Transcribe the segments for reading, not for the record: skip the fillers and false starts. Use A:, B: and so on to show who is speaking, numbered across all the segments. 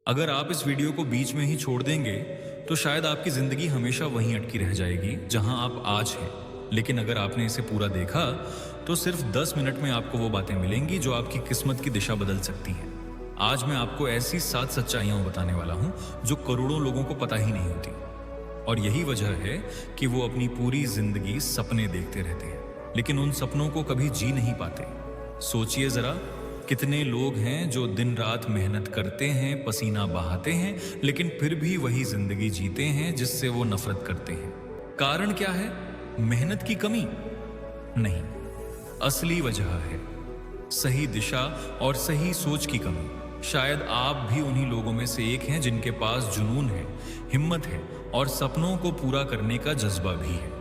A: अगर आप इस वीडियो को बीच में ही छोड़ देंगे तो शायद आपकी जिंदगी हमेशा वहीं अटकी रह जाएगी जहां आप आज हैं। लेकिन अगर आपने इसे पूरा देखा तो सिर्फ 10 मिनट में आपको वो बातें मिलेंगी जो आपकी किस्मत की दिशा बदल सकती हैं। आज मैं आपको ऐसी 7 सच्चाइयां बताने वाला हूं जो करोड़ों लोगों को पता ही नहीं होती। और यही वजह है कि वो अपनी पूरी जिंदगी सपने देखते रहते हैं, लेकिन उन सपनों को कभी जी नहीं पाते। सोचिए जरा, कितने लोग हैं जो दिन रात मेहनत करते हैं, पसीना बहाते हैं, लेकिन फिर भी वही जिंदगी जीते हैं जिससे वो नफरत करते हैं। कारण क्या है? मेहनत की कमी नहीं, असली वजह है सही दिशा और सही सोच की कमी। शायद आप भी उन्हीं लोगों में से एक हैं जिनके पास जुनून है, हिम्मत है और सपनों को पूरा करने का जज्बा भी है,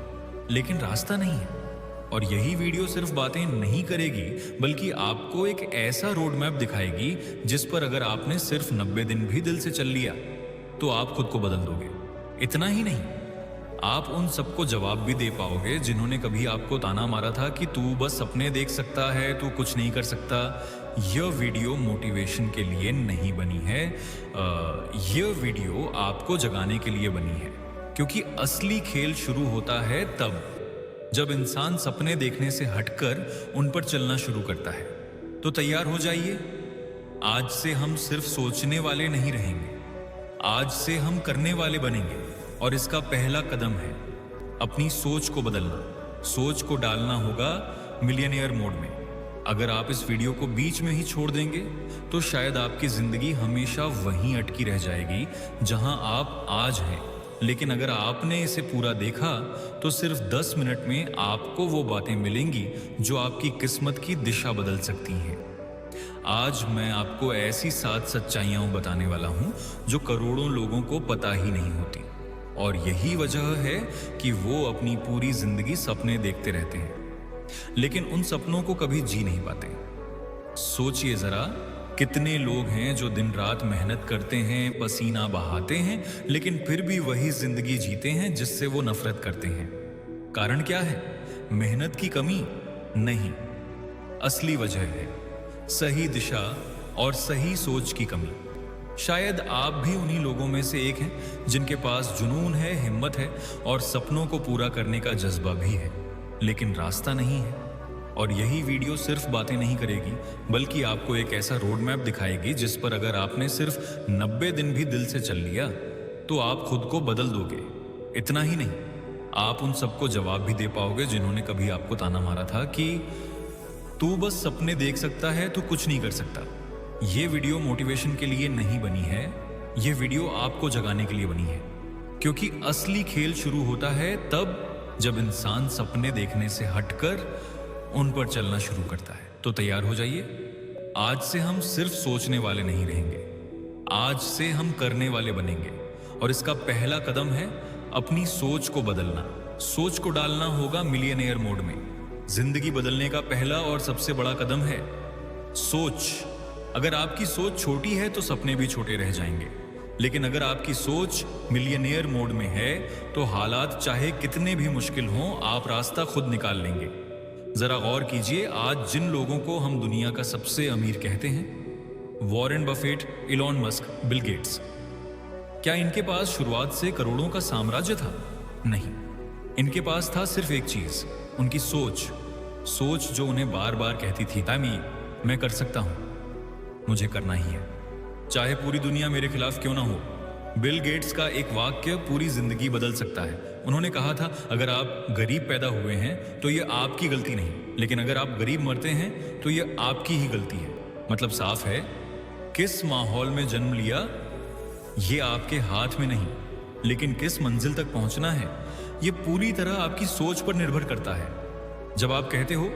A: लेकिन रास्ता नहीं है। और यही वीडियो सिर्फ बातें नहीं करेगी, बल्कि आपको एक ऐसा रोड मैप दिखाएगी जिस पर अगर आपने सिर्फ 90 दिन भी दिल से चल लिया तो आप खुद को बदल दोगे। इतना ही नहीं, आप उन सबको जवाब भी दे पाओगे जिन्होंने कभी आपको ताना मारा था कि तू बस सपने देख सकता है, तू कुछ नहीं कर सकता। यह वीडियो मोटिवेशन के लिए नहीं बनी है, यह वीडियो आपको जगाने के लिए बनी है, क्योंकि असली खेल शुरू होता है तब जब इंसान सपने देखने से हटकर उन पर चलना शुरू करता है। तो तैयार हो जाइए, आज से हम सिर्फ सोचने वाले नहीं रहेंगे, आज से हम करने वाले बनेंगे। और इसका पहला कदम है अपनी सोच को बदलना। सोच को डालना होगा मिलियनेयर मोड में। अगर आप इस वीडियो को बीच में ही छोड़ देंगे तो शायद आपकी जिंदगी हमेशा वहीं अटकी रह जाएगी जहां आप आज हैं। लेकिन अगर आपने इसे पूरा देखा तो सिर्फ 10 मिनट में आपको वो बातें मिलेंगी जो आपकी किस्मत की दिशा बदल सकती हैं। आज मैं आपको ऐसी 7 सच्चाइयां बताने वाला हूं जो करोड़ों लोगों को पता ही नहीं होती। और यही वजह है कि वो अपनी पूरी जिंदगी सपने देखते रहते हैं, लेकिन उन सपनों को कभी जी नहीं पाते। सोचिए जरा, कितने लोग हैं जो दिन रात मेहनत करते हैं, पसीना बहाते हैं, लेकिन फिर भी वही जिंदगी जीते हैं जिससे वो नफरत करते हैं। कारण क्या है? मेहनत की कमी नहीं, असली वजह है सही दिशा और सही सोच की कमी। शायद आप भी उन्हीं लोगों में से एक हैं जिनके पास जुनून है, हिम्मत है और सपनों को पूरा करने का जज्बा भी है, लेकिन रास्ता नहीं है। और यही वीडियो सिर्फ बातें नहीं करेगी, बल्कि आपको एक ऐसा रोड मैप दिखाएगी जिस पर अगर आपने सिर्फ 90 दिन भी दिल से चल लिया तो आप खुद को बदल दोगे। इतना ही नहीं, आप उन सबको जवाब भी दे पाओगे जिन्होंने कभी आपको ताना मारा था कि तू बस सपने देख सकता है, तू कुछ नहीं कर सकता। ये वीडियो मोटिवेशन के लिए नहीं बनी है, ये वीडियो आपको जगाने के लिए बनी है, क्योंकि असली खेल शुरू होता है तब जब इंसान सपने देखने से हटकर उन पर चलना शुरू करता है। तो तैयार हो जाइए, आज से हम सिर्फ सोचने वाले नहीं रहेंगे, आज से हम करने वाले बनेंगे। और इसका पहला कदम है अपनी सोच को बदलना। सोच को डालना होगा मिलियनेयर मोड में। जिंदगी बदलने का पहला और सबसे बड़ा कदम है सोच। अगर आपकी सोच छोटी है तो सपने भी छोटे रह जाएंगे, लेकिन अगर आपकी सोच मिलियनेयर मोड में है तो हालात चाहे कितने भी मुश्किल हों, आप रास्ता खुद निकाल लेंगे। जरा गौर कीजिए, आज जिन लोगों को हम दुनिया का सबसे अमीर कहते हैं, Warren Buffett, Elon Musk, Bill Gates, क्या इनके पास शुरुआत से करोड़ों का साम्राज्य था? नहीं, इनके पास था सिर्फ एक चीज, उनकी सोच। सोच जो उन्हें बार बार कहती थी, तामी मैं कर सकता हूं, मुझे करना ही है, चाहे पूरी दुनिया मेरे खिलाफ क्यों ना हो। बिल गेट्स का एक वाक्य पूरी जिंदगी बदल सकता है। उन्होंने कहा था, अगर आप गरीब पैदा हुए हैं तो यह आपकी गलती नहीं, लेकिन अगर आप गरीब मरते हैं तो यह आपकी ही गलती है। मतलब साफ है, किस माहौल में जन्म लिया ये आपके हाथ में नहीं, लेकिन किस मंजिल तक पहुंचना है ये पूरी तरह आपकी सोच पर निर्भर करता है। जब आप कहते हो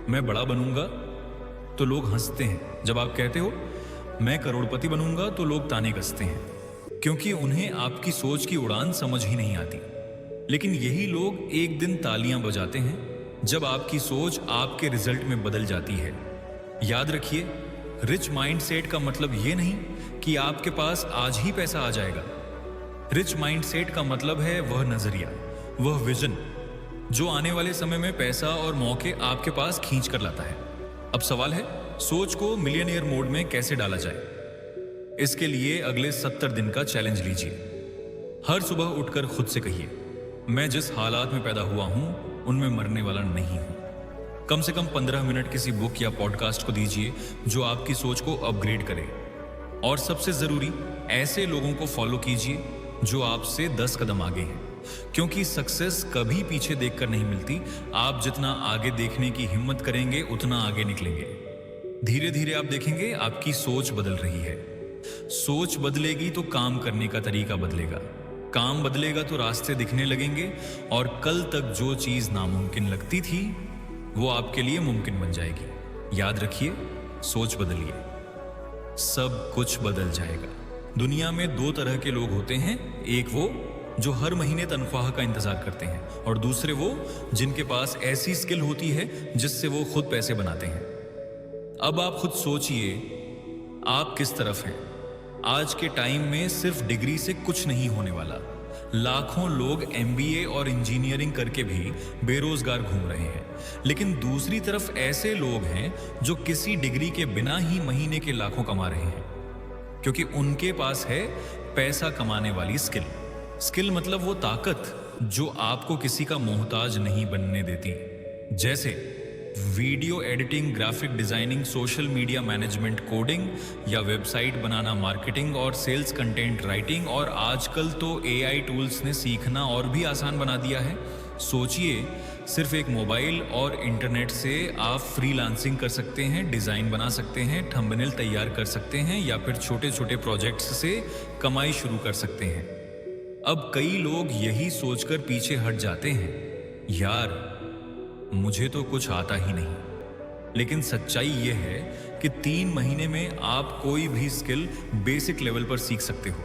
A: मैं बड़ा बनूंगा तो लोग हंसते हैं, जब आप कहते हो मैं करोड़पति बनूंगा तो लोग ताने कसते हैं, क्योंकि उन्हें आपकी सोच की उड़ान समझ ही नहीं आती। लेकिन यही लोग एक दिन तालियां बजाते हैं जब आपकी सोच आपके रिजल्ट में बदल जाती है। याद रखिए, रिच माइंडसेट का मतलब यह नहीं कि आपके पास आज ही पैसा आ जाएगा। रिच माइंडसेट का मतलब है वह नजरिया, वह विजन जो आने वाले समय में पैसा और मौके आपके पास खींच कर लाता है। अब सवाल है, सोच को मिलियनेयर मोड में कैसे डाला जाए? इसके लिए अगले 70 दिन का चैलेंज लीजिए। हर सुबह उठकर खुद से कहिए, मैं जिस हालात में पैदा हुआ हूं उनमें मरने वाला नहीं हूं। कम से कम 15 मिनट किसी बुक या पॉडकास्ट को दीजिए जो आपकी सोच को अपग्रेड करे। और सबसे जरूरी, ऐसे लोगों को फॉलो कीजिए जो आपसे 10 कदम आगे हैं, क्योंकि सक्सेस कभी पीछे देखकर नहीं मिलती। आप जितना आगे देखने की हिम्मत करेंगे उतना आगे निकलेंगे। धीरे धीरे आप देखेंगे आपकी सोच बदल रही है। सोच बदलेगी तो काम करने का तरीका बदलेगा, काम बदलेगा तो रास्ते दिखने लगेंगे, और कल तक जो चीज नामुमकिन लगती थी वो आपके लिए मुमकिन बन जाएगी। याद रखिए, सोच बदलिए, सब कुछ बदल जाएगा। दुनिया में 2 तरह के लोग होते हैं, एक वो जो हर महीने तनख्वाह का इंतजार करते हैं, और दूसरे वो जिनके पास ऐसी स्किल होती है जिससे वो खुद पैसे बनाते हैं। अब आप खुद सोचिए, आप किस तरफ हैं। आज के टाइम में सिर्फ डिग्री से कुछ नहीं होने वाला। लाखों लोग MBA और इंजीनियरिंग करके भी बेरोजगार घूम रहे हैं, लेकिन दूसरी तरफ ऐसे लोग हैं जो किसी डिग्री के बिना ही महीने के लाखों कमा रहे हैं, क्योंकि उनके पास है पैसा कमाने वाली स्किल। स्किल मतलब वो ताकत जो आपको किसी का मोहताज नहीं बनने देती, जैसे video editing, graphic designing, social media management, coding या वेबसाइट बनाना, मार्केटिंग और सेल्स, कंटेंट राइटिंग, और आजकल तो AI टूल्स ने सीखना और भी आसान बना दिया है। सोचिए, सिर्फ एक मोबाइल और इंटरनेट से आप फ्रीलांसिंग कर सकते हैं, डिजाइन बना सकते हैं, थंबनेल तैयार कर सकते हैं, या फिर छोटे छोटे प्रोजेक्ट्स से कमाई शुरू कर सकते हैं। अब कई लोग यही सोचकर पीछे हट जाते हैं, यार मुझे तो कुछ आता ही नहीं। लेकिन सच्चाई यह है कि 3 महीने में आप कोई भी स्किल बेसिक लेवल पर सीख सकते हो,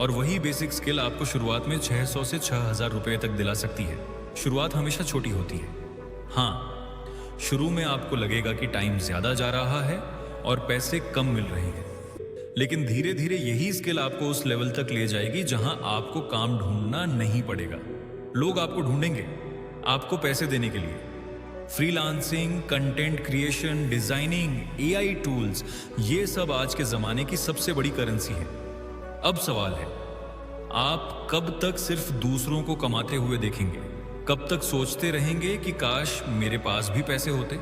A: और वही बेसिक स्किल आपको शुरुआत में 600 से 6000 रुपए तक दिला सकती है। शुरुआत हमेशा छोटी होती है। हाँ, शुरू में आपको लगेगा कि टाइम ज्यादा जा रहा है और पैसे कम मिल रहे हैं, लेकिन धीरे धीरे यही स्किल आपको उस लेवल तक ले जाएगी जहां आपको काम ढूंढना नहीं पड़ेगा। लोग आपको ढूंढेंगे आपको पैसे देने के लिए। Freelancing, content creation, designing, AI tools, ये सब आज के जमाने की सबसे बड़ी करेंसी है। अब सवाल है, आप कब तक सिर्फ दूसरों को कमाते हुए देखेंगे? कब तक सोचते रहेंगे कि काश मेरे पास भी पैसे होते?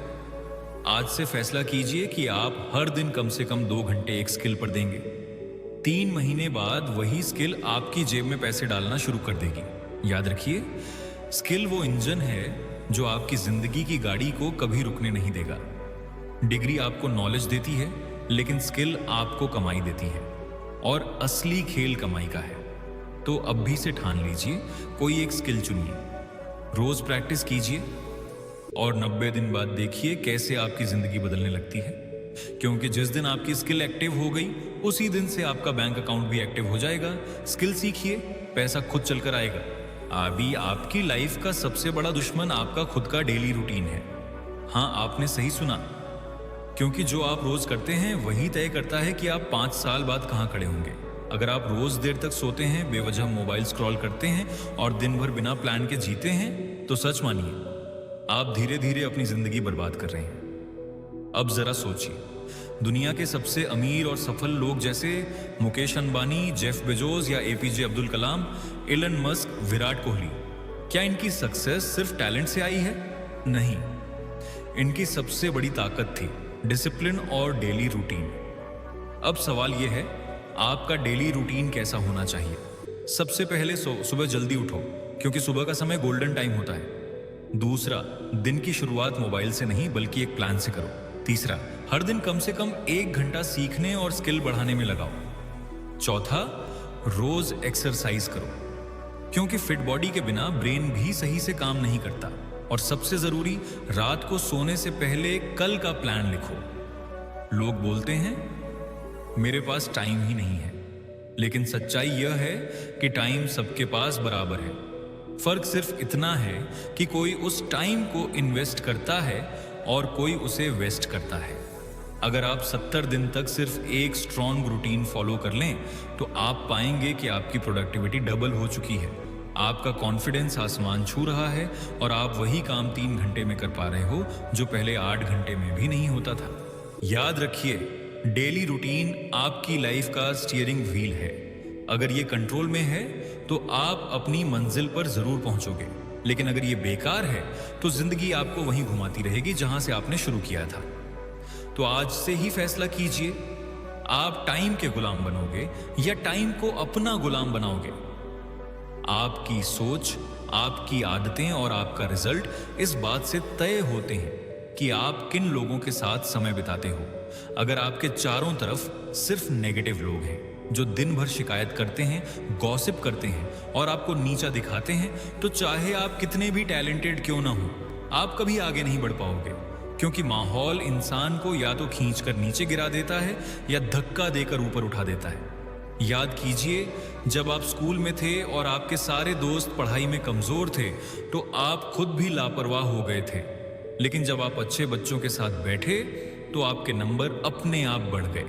A: आज से फैसला कीजिए कि आप हर दिन कम से कम 2 घंटे एक स्किल पर देंगे। 3 महीने बाद वही स्किल आपकी जेब में पैसे डालना शुरू कर देगी। याद रखिए, स्किल वो इंजन है जो आपकी जिंदगी की गाड़ी को कभी रुकने नहीं देगा। डिग्री आपको नॉलेज देती है, लेकिन स्किल आपको कमाई देती है, और असली खेल कमाई का है। तो अब भी से ठान लीजिए, कोई एक स्किल चुनिए, रोज प्रैक्टिस कीजिए, और 90 दिन बाद देखिए कैसे आपकी जिंदगी बदलने लगती है। क्योंकि जिस दिन आपकी स्किल एक्टिव हो गई, उसी दिन से आपका बैंक अकाउंट भी एक्टिव हो जाएगा। स्किल सीखिए, पैसा खुद चलकर आएगा। अभी आपकी लाइफ का सबसे बड़ा दुश्मन आपका खुद का डेली रूटीन है। हाँ, आपने सही सुना, क्योंकि जो आप रोज करते हैं वही तय करता है कि आप 5 साल बाद कहाँ खड़े होंगे। अगर आप रोज देर तक सोते हैं, बेवजह मोबाइल स्क्रॉल करते हैं और दिन भर बिना प्लान के जीते हैं, तो सच मानिए आप धीरे धीरे अपनी जिंदगी बर्बाद कर रहे हैं। अब जरा सोचिए, दुनिया के सबसे अमीर और सफल लोग जैसे मुकेश अंबानी, जेफ बेजोस या APJ Abdul Kalam, Elon Musk, Virat Kohli, क्या इनकी सक्सेस सिर्फ टैलेंट से आई है? नहीं, इनकी सबसे बड़ी ताकत थी डिसिप्लिन और डेली रूटीन। अब सवाल यह है, आपका डेली रूटीन कैसा होना चाहिए? सबसे पहले सुबह जल्दी उठो, क्योंकि सुबह का समय गोल्डन टाइम होता है। दूसरा, दिन की शुरुआत मोबाइल से नहीं बल्कि एक प्लान से करो। तीसरा, हर दिन कम से कम 1 घंटा सीखने और स्किल बढ़ाने में लगाओ। चौथा, रोज एक्सरसाइज करो, क्योंकि फिट बॉडी के बिना ब्रेन भी सही से काम नहीं करता। और सबसे जरूरी, रात को सोने से पहले कल का प्लान लिखो। लोग बोलते हैं मेरे पास टाइम ही नहीं है, लेकिन सच्चाई यह है कि टाइम सबके पास बराबर है। फर्क सिर्फ इतना है कि कोई उस टाइम को इन्वेस्ट करता है और कोई उसे वेस्ट करता है। अगर आप 70 दिन तक सिर्फ एक स्ट्रॉन्ग रूटीन फॉलो कर लें, तो आप पाएंगे कि आपकी प्रोडक्टिविटी डबल हो चुकी है, आपका कॉन्फिडेंस आसमान छू रहा है, और आप वही काम 3 घंटे में कर पा रहे हो जो पहले 8 घंटे में भी नहीं होता था। याद रखिए, डेली रूटीन आपकी लाइफ का स्टीयरिंग व्हील है। अगर ये कंट्रोल में है तो आप अपनी मंजिल पर जरूर पहुंचोगे, लेकिन अगर ये बेकार है तो जिंदगी आपको वहीं घुमाती रहेगी जहां से आपने शुरू किया था। तो आज से ही फैसला कीजिए, आप टाइम के गुलाम बनोगे या टाइम को अपना गुलाम बनाओगे। आपकी सोच, आपकी आदतें और आपका रिजल्ट इस बात से तय होते हैं कि आप किन लोगों के साथ समय बिताते हो। अगर आपके चारों तरफ सिर्फ नेगेटिव लोग हैं जो दिन भर शिकायत करते हैं, गॉसिप करते हैं और आपको नीचा दिखाते हैं, तो चाहे आप कितने भी टैलेंटेड क्यों ना हो, आप कभी आगे नहीं बढ़ पाओगे। क्योंकि माहौल इंसान को या तो खींचकर नीचे गिरा देता है या धक्का देकर ऊपर उठा देता है। याद कीजिए, जब आप स्कूल में थे और आपके सारे दोस्त पढ़ाई में कमजोर थे तो आप खुद भी लापरवाह हो गए थे, लेकिन जब आप अच्छे बच्चों के साथ बैठे तो आपके नंबर अपने आप बढ़ गए।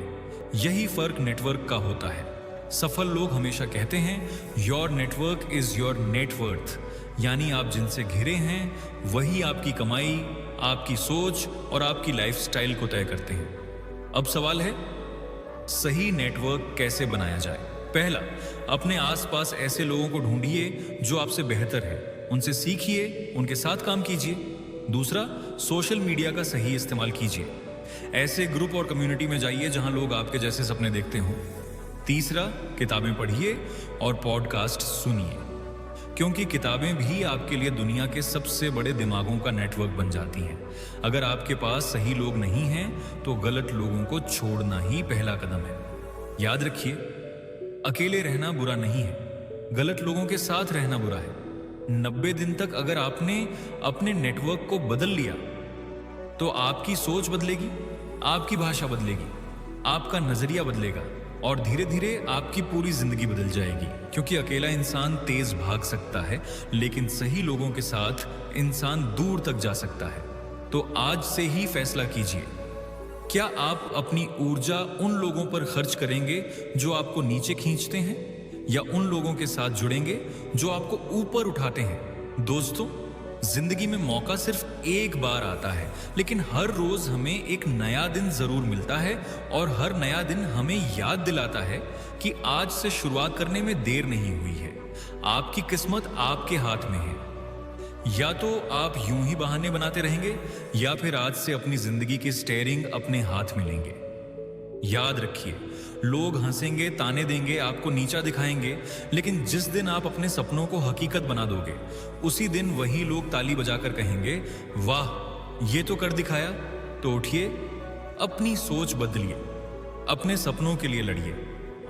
A: यही फर्क नेटवर्क का होता है। सफल लोग हमेशा कहते हैं, your network is your net worth, यानी आप जिनसे घिरे हैं वही आपकी कमाई, आपकी सोच और आपकी लाइफस्टाइल को तय करते हैं। अब सवाल है, सही नेटवर्क कैसे बनाया जाए? पहला, अपने आसपास ऐसे लोगों को ढूंढिए जो आपसे बेहतर है, उनसे सीखिए, उनके साथ काम कीजिए। दूसरा, सोशल मीडिया का सही इस्तेमाल कीजिए। ऐसे ग्रुप और कम्युनिटी में जाइए जहां लोग आपके जैसे सपने देखते हों। तीसरा, किताबें पढ़िए और पॉडकास्ट सुनिए, क्योंकि किताबें भी आपके लिए दुनिया के सबसे बड़े दिमागों का नेटवर्क बन जाती हैं। अगर आपके पास सही लोग नहीं हैं तो गलत लोगों को छोड़ना ही पहला कदम है। याद रखिए, अकेले रहना बुरा नहीं है, गलत लोगों के साथ रहना बुरा है। 90 दिन तक अगर आपने अपने नेटवर्क को बदल लिया तो आपकी सोच बदलेगी, आपकी भाषा बदलेगी, आपका नजरिया बदलेगा और धीरे धीरे आपकी पूरी जिंदगी बदल जाएगी। क्योंकि अकेला इंसान तेज भाग सकता है, लेकिन सही लोगों के साथ इंसान दूर तक जा सकता है। तो आज से ही फैसला कीजिए, क्या आप अपनी ऊर्जा उन लोगों पर खर्च करेंगे जो आपको नीचे खींचते हैं, या उन लोगों के साथ जुड़ेंगे जो आपको ऊपर उठाते हैं? दोस्तों, जिंदगी में मौका सिर्फ एक बार आता है, लेकिन हर रोज हमें एक नया दिन जरूर मिलता है और हर नया दिन हमें याद दिलाता है कि आज से शुरुआत करने में देर नहीं हुई है। आपकी किस्मत आपके हाथ में है। या तो आप यूं ही बहाने बनाते रहेंगे या फिर आज से अपनी जिंदगी की स्टीयरिंग अपने हाथ में लेंगे। याद रखिए, लोग हंसेंगे, ताने देंगे, आपको नीचा दिखाएंगे, लेकिन जिस दिन आप अपने सपनों को हकीकत बना दोगे, उसी दिन वही लोग ताली बजाकर कहेंगे, वाह ये तो कर दिखाया। तो उठिए, अपनी सोच बदलिए, अपने सपनों के लिए लड़िए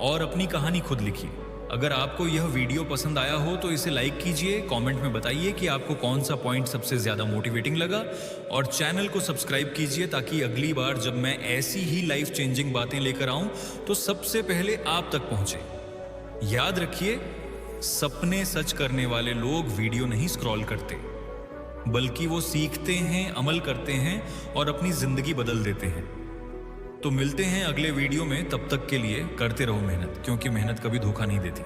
A: और अपनी कहानी खुद लिखिए। अगर आपको यह वीडियो पसंद आया हो तो इसे लाइक कीजिए, कमेंट में बताइए कि आपको कौन सा पॉइंट सबसे ज्यादा मोटिवेटिंग लगा, और चैनल को सब्सक्राइब कीजिए ताकि अगली बार जब मैं ऐसी ही लाइफ चेंजिंग बातें लेकर आऊं तो सबसे पहले आप तक पहुंचे। याद रखिए, सपने सच करने वाले लोग वीडियो नहीं स्क्रॉल करते, बल्कि वो सीखते हैं, अमल करते हैं और अपनी जिंदगी बदल देते हैं। तो मिलते हैं अगले वीडियो में, तब तक के लिए करते रहो मेहनत, क्योंकि मेहनत कभी धोखा नहीं देती।